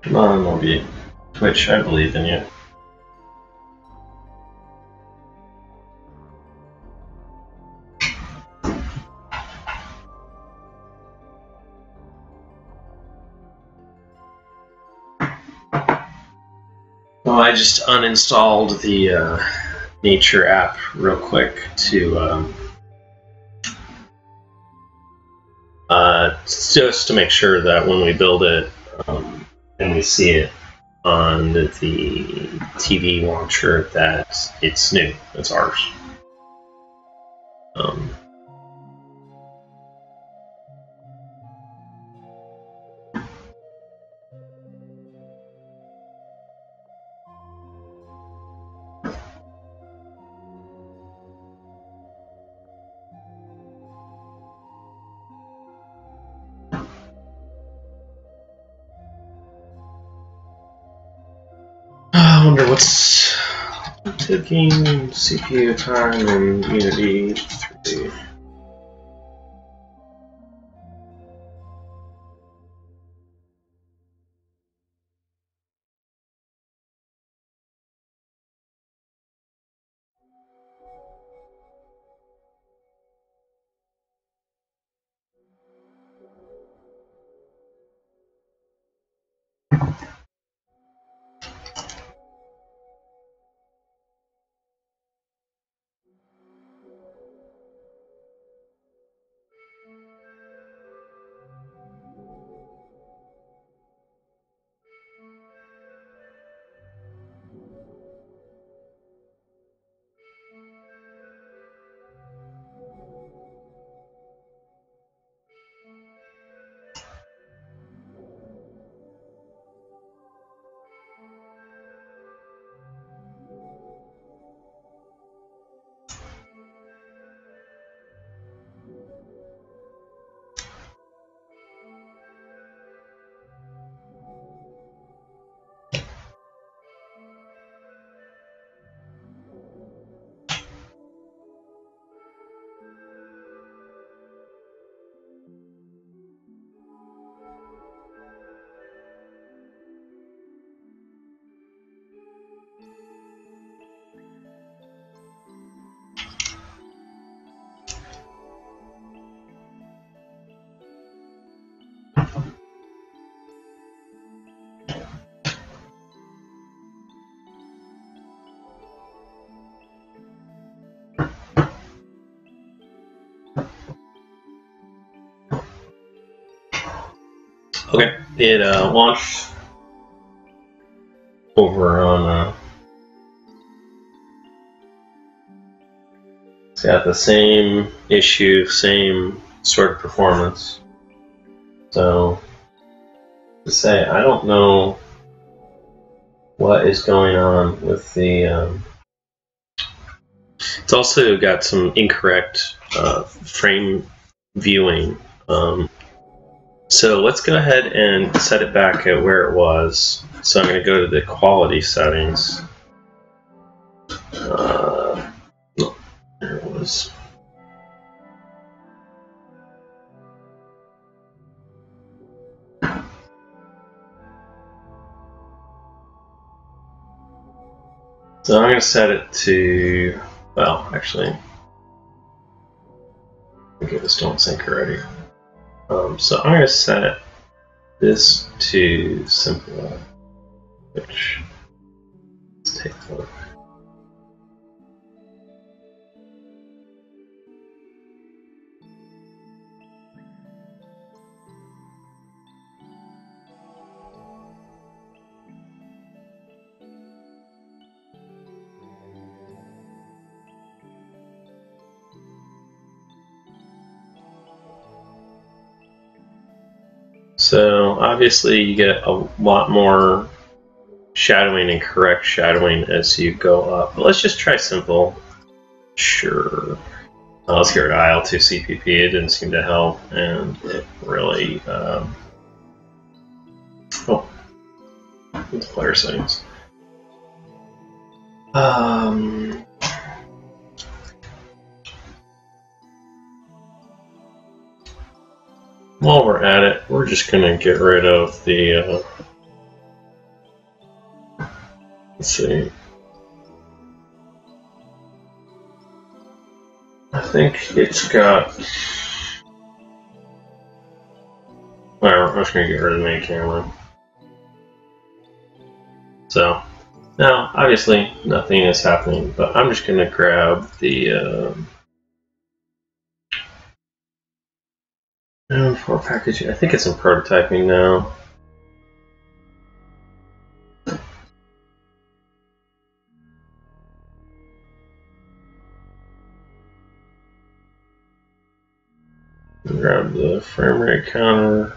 Come on, Moby. Twitch, I believe in you. Oh, I just uninstalled the Nature app real quick to just to make sure that when we build it and we see it on the TV launcher that it's new, it's ours. I wonder what's taking CPU time in Unity 3. Okay, it launched over on. It's got the same issue, same sort of performance. So, to say, I don't know what is going on with the. It's also got some incorrect frame viewing. So let's go ahead and set it back at where it was. So I'm going to go to the quality settings. No, there it was. So I'm going to set it to, well, actually, okay, this don't sync already. So I'm going to set this to simple, which, let's take a look. So obviously you get a lot more shadowing and correct shadowing as you go up. But let's just try simple. Sure. Let's get rid of IL2 CPP. It didn't seem to help, and it really. Oh, it's player settings. While we're at it, we're just going to get rid of the Let's see. I think it's got. Whatever, I'm just gonna get rid of the main camera. So, now, obviously, nothing is happening, but I'm just gonna grab the for packaging. I think it's in prototyping now. Grab the frame rate counter.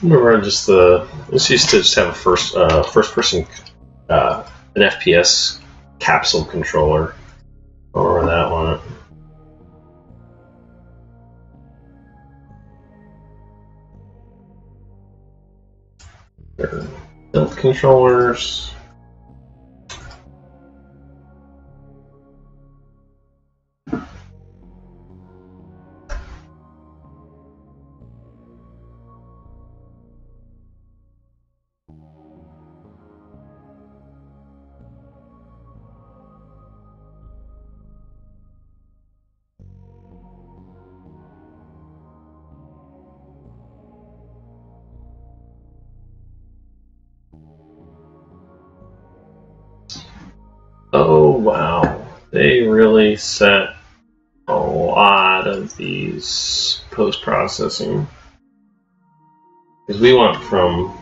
Remember, just let's used to just have a first person an FPS capsule controller. Or that one. They're built controllers. Oh wow, they really set a lot of these post-processing. Because we went from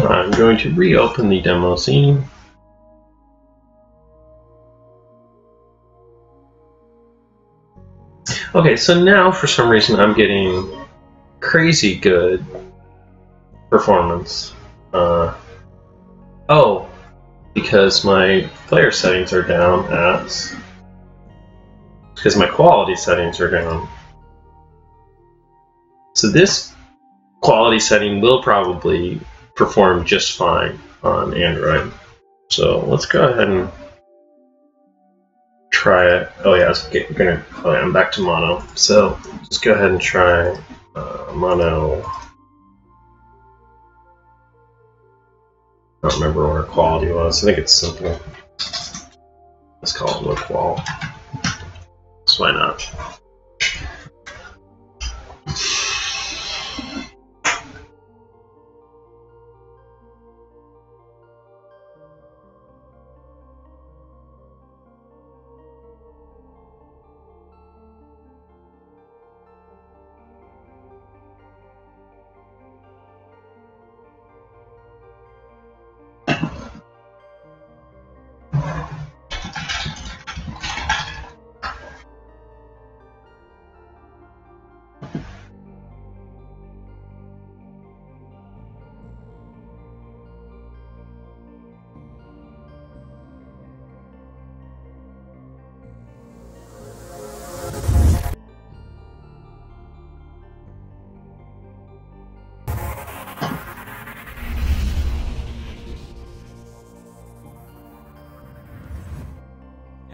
I'm going to reopen the demo scene. Okay, so now for some reason I'm getting crazy good performance. Oh, because my player settings are down because my quality settings are down. So this quality setting will probably perform just fine on Android. So let's go ahead and try it. Oh yeah, I'm back to mono. So just go ahead and try mono. I don't remember what our quality was. I think it's simple. Let's call it low qual. So why not?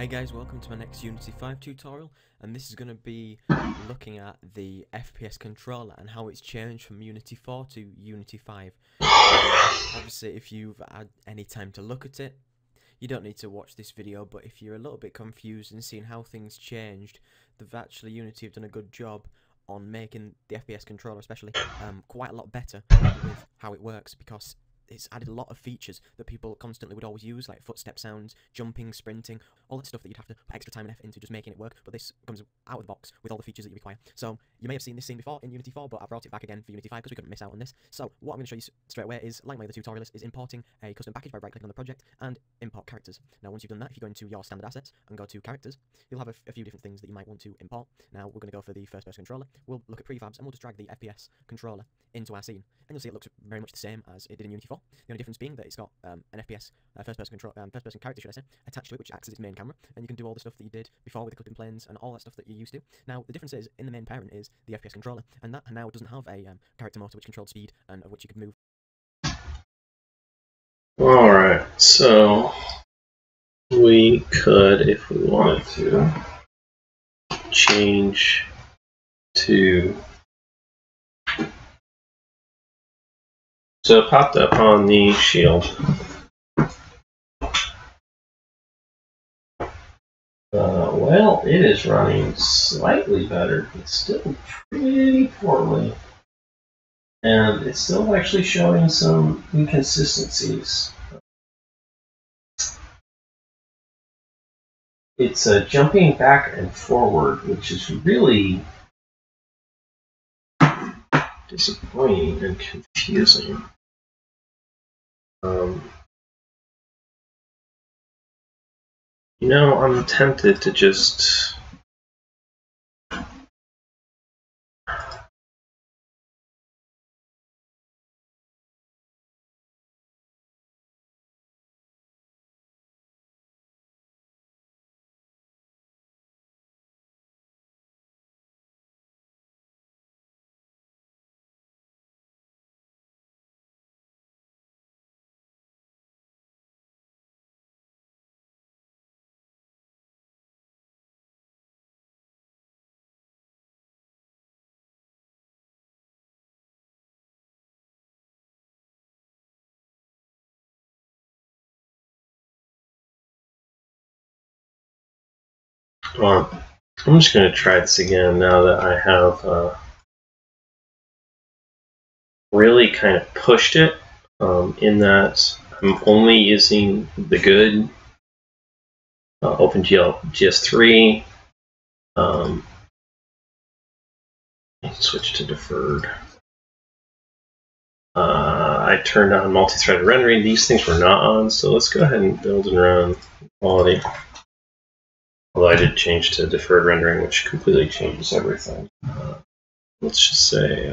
Hey guys, welcome to my next Unity 5 tutorial, and this is going to be looking at the FPS controller and how it's changed from Unity 4 to Unity 5. Obviously, if you've had any time to look at it, you don't need to watch this video, but if you're a little bit confused and seeing how things changed, Unity have done a good job on making the FPS controller especially quite a lot better with how it works, because it's added a lot of features that people constantly would always use, like footstep sounds, jumping, sprinting, all that stuff that you'd have to put extra time and effort into just making it work. But this comes out of the box with all the features that you require. So you may have seen this scene before in Unity 4, but I brought it back again for Unity 5 because we couldn't miss out on this. So what I'm going to show you straight away is, like my other tutorialist, is importing a custom package by right-clicking on the project and import characters. Now once you've done that, if you go into your standard assets and go to characters, you'll have a few different things that you might want to import. Now we're going to go for the first-person controller. We'll look at prefabs and we'll just drag the FPS controller into our scene. And you'll see it looks very much the same as it did in Unity 4. The only difference being that it's got an FPS first-person character, should I say, attached to it, which acts as its main camera, and you can do all the stuff that you did before with the clipping planes and all that stuff that you used to. Now the difference is, in the main parent is the FPS controller, and that now doesn't have a character motor which controls speed and of which you could move. Alright, so we could, if we wanted to, change to... So it popped up on the shield. Well, it is running slightly better, but still pretty poorly. And it's still actually showing some inconsistencies. It's jumping back and forward, which is really disappointing and confusing. You know, I'm tempted to just... Well, I'm just going to try this again now that I have really kind of pushed it, in that I'm only using the good OpenGL GS3. Switch to deferred. I turned on multi-threaded rendering. These things were not on, so let's go ahead and build and run quality. Although I did change to deferred rendering, which completely changes everything. Let's just say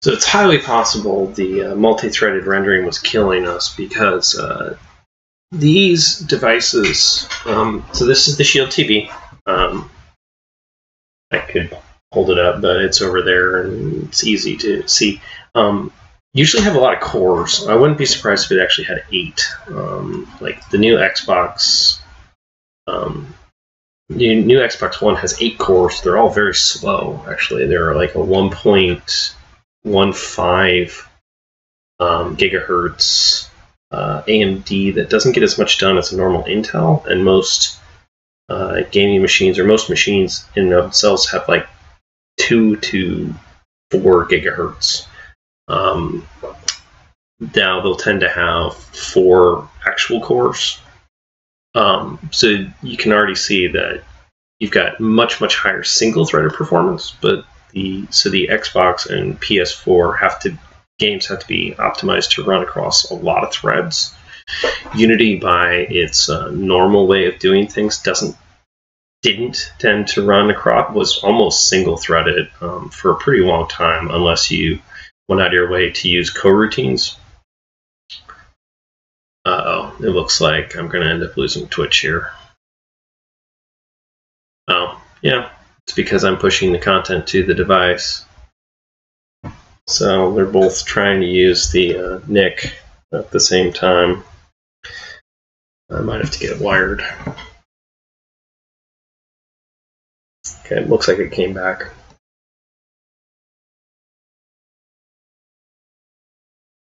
so it's highly possible the multi-threaded rendering was killing us, because these devices, so this is the Shield TV. I could hold it up, but it's over there and it's easy to see. Usually have a lot of cores. I wouldn't be surprised if it actually had 8. Like the new Xbox, new Xbox One has 8 cores. They're all very slow, actually. They're like a 1.15 gigahertz AMD that doesn't get as much done as a normal Intel, and most gaming machines, or most machines in themselves, have like 2 to 4 gigahertz. Now they'll tend to have 4 actual cores. So you can already see that you've got much higher single-threaded performance, but the Xbox and PS4 games have to be optimized to run across a lot of threads. Unity, by its normal way of doing things, didn't tend to run across, was almost single-threaded for a pretty long time, unless you went out of your way to use coroutines. Uh-oh, it looks like I'm going to end up losing Twitch here. Oh, yeah, It's because I'm pushing the content to the device. So they're both trying to use the NIC at the same time. I might have to get it wired. Okay, it looks like it came back.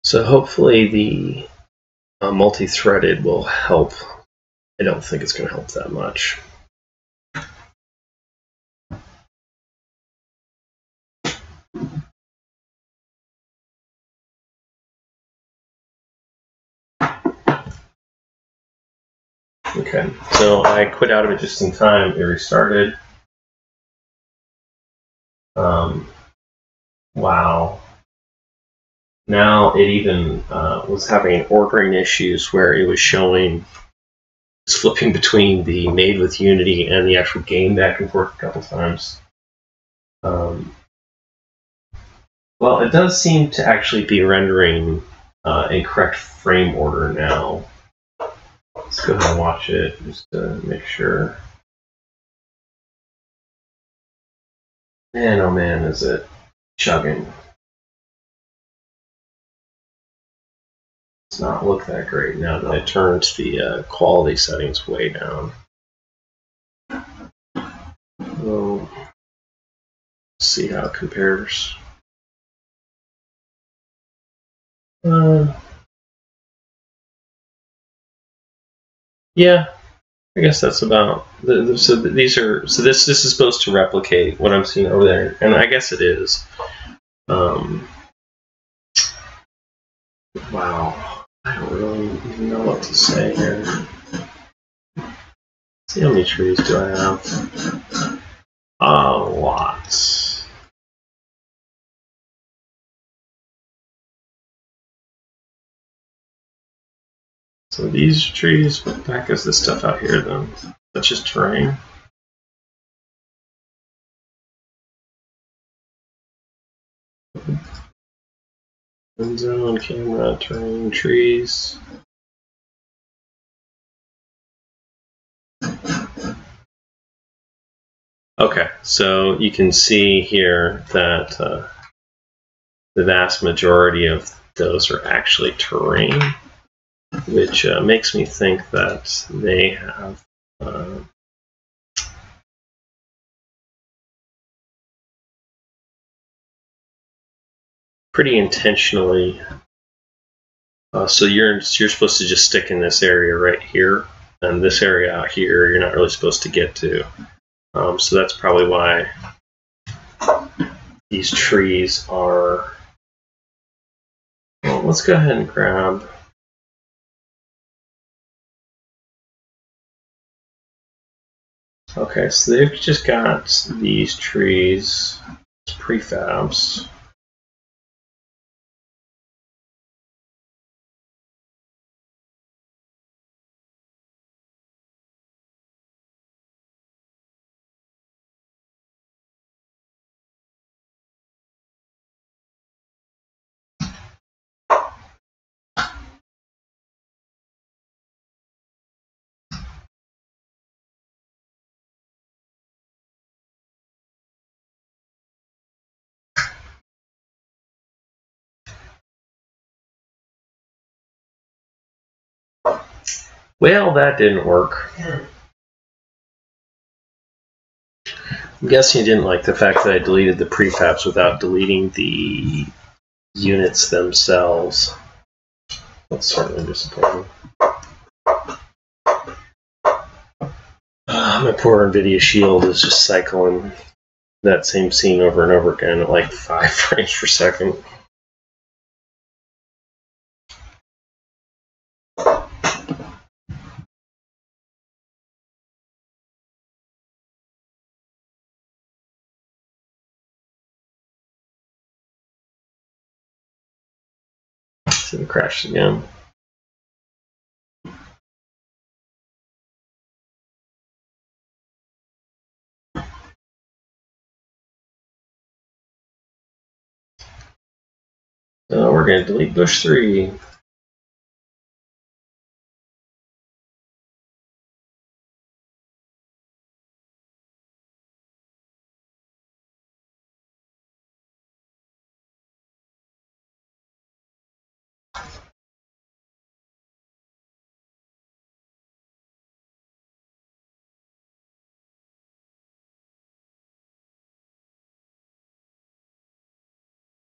So hopefully the multi-threaded will help. I don't think it's going to help that much. Okay, so I quit out of it just in time. It restarted. Wow. Now it even was having ordering issues where it was showing, it's flipping between the made with Unity and the actual game back and forth a couple times. Well, it does seem to actually be rendering a correct frame order now. Let's go ahead and watch it just to make sure. Man, oh man, is it chugging. Does not look that great now that I turned the quality settings way down. Well, let's see how it compares. Yeah, I guess that's about. So these are. So this is supposed to replicate what I'm seeing over there, and I guess it is. Wow, I don't really even know what to say here. Let's see how many trees do I have? A lot. So these trees, what the heck is this stuff out here then? That's just terrain. Wind zone, camera, terrain, trees. Okay, so you can see here that the vast majority of those are actually terrain, which makes me think that they have pretty intentionally. So you're supposed to just stick in this area right here, and this area out here you're not really supposed to get to. So that's probably why these trees are. Well, let's go ahead and grab. Okay, so they've just got these trees, prefabs. Well, that didn't work. I'm guessing you didn't like the fact that I deleted the prefabs without deleting the units themselves. That's certainly disappointing. My poor NVIDIA Shield is just cycling that same scene over and over again at like 5 frames per second. So it crashed again. So we're going to delete bush 3.